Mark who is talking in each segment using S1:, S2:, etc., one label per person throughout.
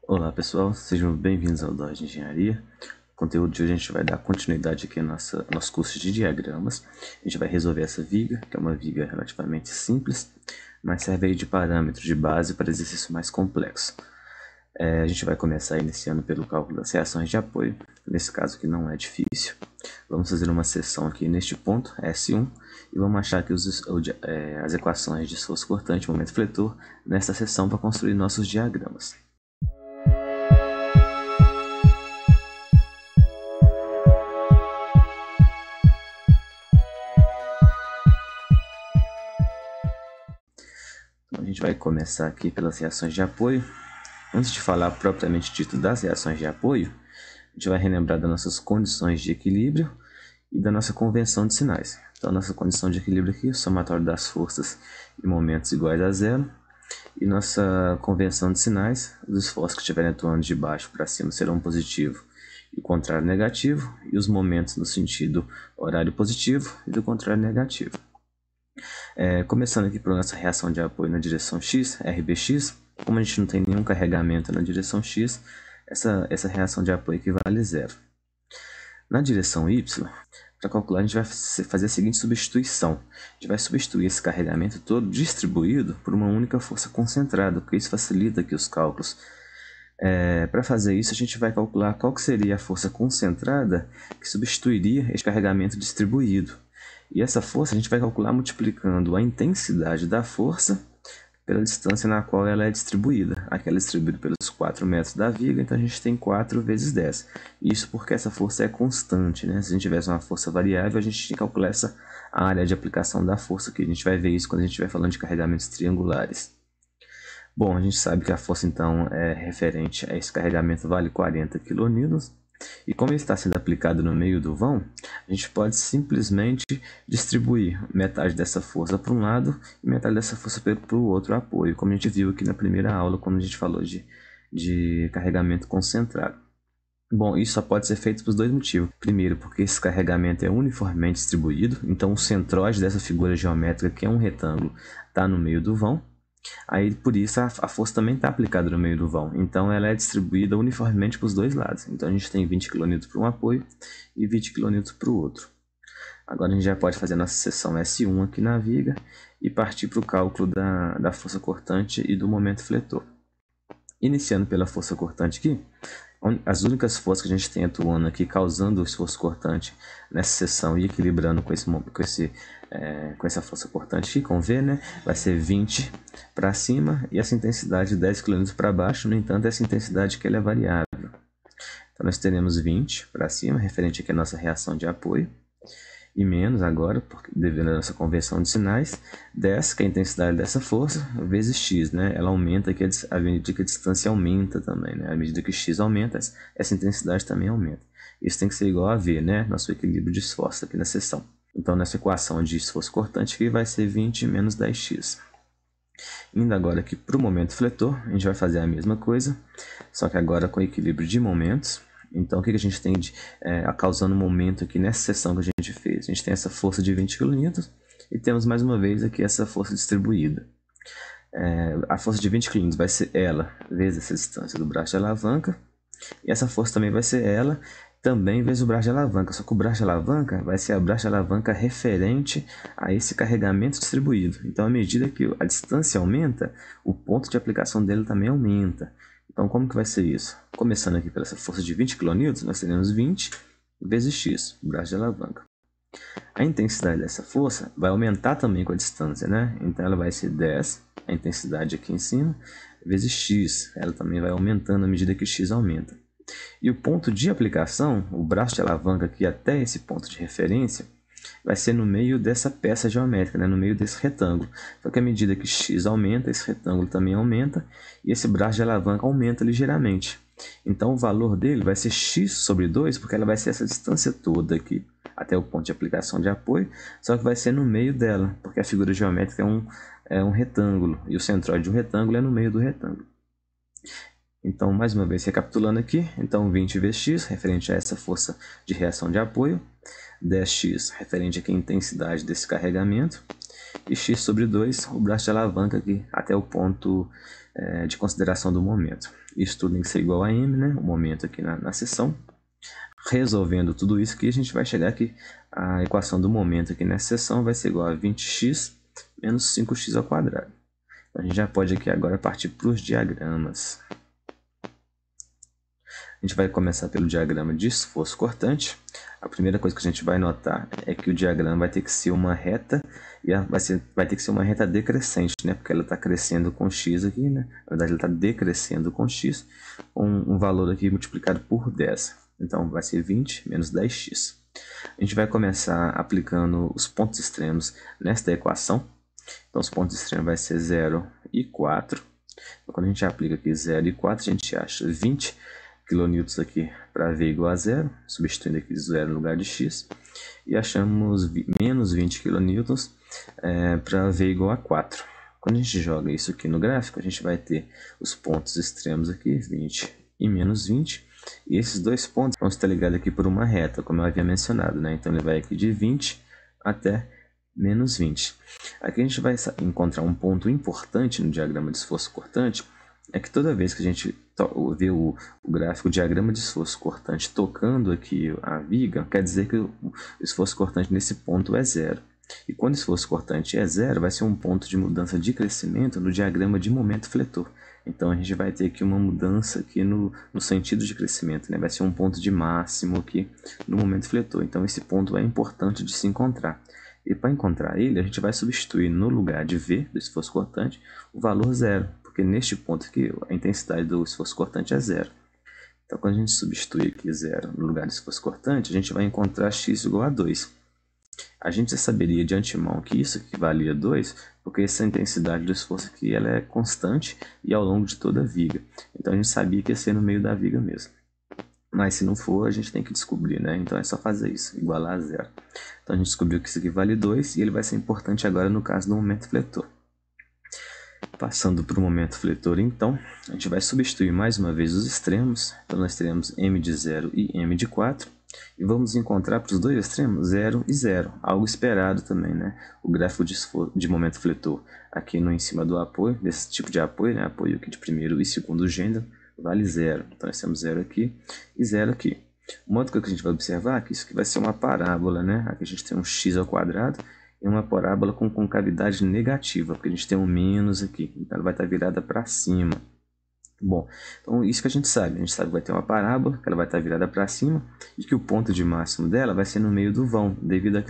S1: Olá pessoal, sejam bem-vindos ao Dó de Engenharia. O conteúdo de hoje a gente vai dar continuidade aqui ao nosso curso de diagramas. A gente vai resolver essa viga, que é uma viga relativamente simples, mas serve aí de parâmetro de base para exercício mais complexo. A gente vai começar iniciando pelo cálculo das reações de apoio, nesse caso aqui não é difícil. Vamos fazer uma seção aqui neste ponto, S1, e vamos achar aqui as equações de esforço cortante e momento fletor nesta seção para construir nossos diagramas. A gente vai começar aqui pelas reações de apoio. Antes de falar propriamente dito das reações de apoio, a gente vai relembrar das nossas condições de equilíbrio e da nossa convenção de sinais. Então, a nossa condição de equilíbrio aqui, o somatório das forças e momentos iguais a zero. E nossa convenção de sinais, os esforços que estiverem atuando de baixo para cima serão positivo e o contrário negativo, e os momentos no sentido horário positivo e do contrário negativo. Começando aqui pela nossa reação de apoio na direção x, RBx, como a gente não tem nenhum carregamento na direção x, essa reação de apoio equivale a zero. Na direção y, para calcular a gente vai fazer a seguinte substituição. A gente vai substituir esse carregamento todo distribuído por uma única força concentrada, porque isso facilita aqui os cálculos. Para fazer isso, a gente vai calcular qual que seria a força concentrada que substituiria este carregamento distribuído. E essa força a gente vai calcular multiplicando a intensidade da força pela distância na qual ela é distribuída. Aqui ela é distribuída pelos 4 metros da viga, então a gente tem 4 vezes 10. Isso porque essa força é constante, né? Se a gente tivesse uma força variável, a gente tinha que calcular a área de aplicação da força, que a gente vai ver isso quando a gente estiver falando de carregamentos triangulares. Bom, a gente sabe que a força então é referente a esse carregamento vale 40 kN. E como ele está sendo aplicado no meio do vão, a gente pode simplesmente distribuir metade dessa força para um lado e metade dessa força para o outro apoio, como a gente viu aqui na primeira aula, quando a gente falou de carregamento concentrado. Bom, isso só pode ser feito por dois motivos. Primeiro, porque esse carregamento é uniformemente distribuído, então o centroide dessa figura geométrica, que é um retângulo, está no meio do vão. Aí, por isso, a força também está aplicada no meio do vão. Então, ela é distribuída uniformemente para os dois lados. Então, a gente tem 20 kN para um apoio e 20 kN para o outro. Agora, a gente já pode fazer a nossa seção S1 aqui na viga e partir para o cálculo da força cortante e do momento fletor. Iniciando pela força cortante aqui, as únicas forças que a gente tem atuando aqui, causando o esforço cortante nessa seção e equilibrando com essa força cortante aqui, com V, né? Vai ser 20 para cima e essa intensidade 10 kN para baixo. No entanto, essa intensidade que ela é variável. Então, nós teremos 20 para cima, referente aqui à nossa reação de apoio, e menos agora, porque devido à nossa convenção de sinais, 10, que é a intensidade dessa força, vezes x, né? Ela aumenta aqui à medida que a distância aumenta também, né? À medida que x aumenta, essa intensidade também aumenta. Isso tem que ser igual a V, né? Nosso equilíbrio de esforço aqui na seção. Então, nessa equação de esforço cortante aqui vai ser 20 menos 10x. Indo agora aqui para o momento fletor, a gente vai fazer a mesma coisa, só que agora com equilíbrio de momentos. Então, o que a gente tem causando momento aqui nessa seção que a gente fez? A gente tem essa força de 20 kN e temos mais uma vez aqui essa força distribuída. A força de 20 kN vai ser ela vezes essa distância do braço de alavanca, e essa força também vai ser ela também vezes o braço de alavanca, só que o braço de alavanca vai ser a braço de alavanca referente a esse carregamento distribuído. Então, à medida que a distância aumenta, o ponto de aplicação dele também aumenta. Então, como que vai ser isso? Começando aqui pela essa força de 20 kN, nós teremos 20 vezes x, o braço de alavanca. A intensidade dessa força vai aumentar também com a distância, né? Então, ela vai ser 10, a intensidade aqui em cima, vezes x. Ela também vai aumentando à medida que x aumenta. E o ponto de aplicação, o braço de alavanca aqui até esse ponto de referência, vai ser no meio dessa peça geométrica, né? No meio desse retângulo. Só que à medida que x aumenta, esse retângulo também aumenta e esse braço de alavanca aumenta ligeiramente. Então o valor dele vai ser x sobre 2, porque ela vai ser essa distância toda aqui, até o ponto de aplicação de apoio, só que vai ser no meio dela, porque a figura geométrica é um retângulo, e o centroide de um retângulo é no meio do retângulo. Então, mais uma vez, recapitulando aqui, então 20 vezes x, referente a essa força de reação de apoio, 10x, referente aqui à intensidade desse carregamento, e x sobre 2, o braço de alavanca aqui, até o ponto de consideração do momento. Isso tudo tem que ser igual a m, né? O momento aqui na seção. Resolvendo tudo isso aqui, a gente vai chegar aqui, a equação do momento aqui nessa seção vai ser igual a 20x menos 5x ao quadrado. A gente já pode aqui agora partir para os diagramas. A gente vai começar pelo diagrama de esforço cortante. A primeira coisa que a gente vai notar é que o diagrama vai ter que ser uma reta, e vai ter que ser uma reta decrescente, né? Porque ela está crescendo com x aqui, né? Na verdade, ela está decrescendo com x, com um valor aqui multiplicado por 10. Então, vai ser 20 menos 10x. A gente vai começar aplicando os pontos extremos nesta equação. Então, os pontos extremos vai ser 0 e 4. Então, quando a gente aplica aqui 0 e 4, a gente acha 20 kN aqui para V igual a 0, substituindo aqui 0 no lugar de x. E achamos menos 20 kN para V igual a 4. Quando a gente joga isso aqui no gráfico, a gente vai ter os pontos extremos aqui, 20 e menos 20. E esses dois pontos vão estar ligados aqui por uma reta, como eu havia mencionado, né? Então ele vai aqui de 20 até menos 20. Aqui a gente vai encontrar um ponto importante no diagrama de esforço cortante, é que toda vez que a gente vê o gráfico, o diagrama de esforço cortante tocando aqui a viga, quer dizer que o esforço cortante nesse ponto é 0. E quando o esforço cortante é 0, vai ser um ponto de mudança de crescimento no diagrama de momento fletor. Então a gente vai ter aqui uma mudança aqui no sentido de crescimento, né? Vai ser um ponto de máximo aqui no momento fletor. Então esse ponto é importante de se encontrar. E para encontrar ele, a gente vai substituir no lugar de V, do esforço cortante, o valor 0. Porque neste ponto aqui, a intensidade do esforço cortante é 0. Então quando a gente substitui aqui 0 no lugar do esforço cortante, a gente vai encontrar x igual a 2. A gente já saberia de antemão que isso equivalia a 2, porque essa intensidade do esforço aqui ela é constante e ao longo de toda a viga. Então a gente sabia que ia ser no meio da viga mesmo. Mas se não for, a gente tem que descobrir, né? Então é só fazer isso, igualar a 0. Então a gente descobriu que isso aqui vale 2 e ele vai ser importante agora no caso do momento fletor. Passando para o momento fletor, então, a gente vai substituir mais uma vez os extremos. Então nós teremos m de 0 e m de 4. E vamos encontrar para os dois extremos 0 e 0, algo esperado também, né? O gráfico de momento fletor aqui no em cima do apoio, desse tipo de apoio, né? Apoio aqui de primeiro e segundo gênero, vale 0. Então nós temos 0 aqui e 0 aqui. Uma outra coisa que a gente vai observar é que isso aqui vai ser uma parábola, né? Aqui a gente tem um x ao quadrado e uma parábola com concavidade negativa, porque a gente tem um menos aqui, então ela vai estar virada para cima. Bom, então isso que a gente sabe que vai ter uma parábola, que ela vai estar virada para cima, e que o ponto de máximo dela vai ser no meio do vão, devido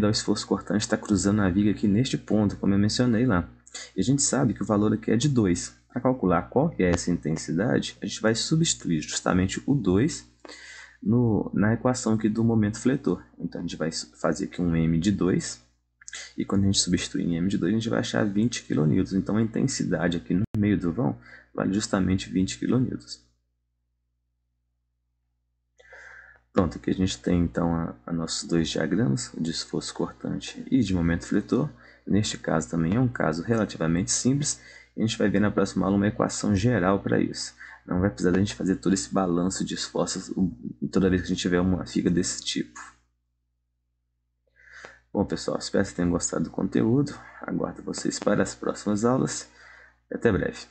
S1: ao esforço cortante estar cruzando a viga aqui neste ponto, como eu mencionei lá. E a gente sabe que o valor aqui é de 2. Para calcular qual que é essa intensidade, a gente vai substituir justamente o 2 na equação aqui do momento fletor. Então a gente vai fazer aqui um m de 2, e quando a gente substituir em m de 2, a gente vai achar 20 kN. Então a intensidade aqui no meio do vão vale justamente 20 kN. Pronto, aqui a gente tem então nossos dois diagramas, de esforço cortante e de momento fletor. Neste caso também é um caso relativamente simples, e a gente vai ver na próxima aula uma equação geral para isso. Não vai precisar da gente fazer todo esse balanço de esforços toda vez que a gente tiver uma viga desse tipo. Bom, pessoal, espero que tenham gostado do conteúdo. Aguardo vocês para as próximas aulas. E até breve.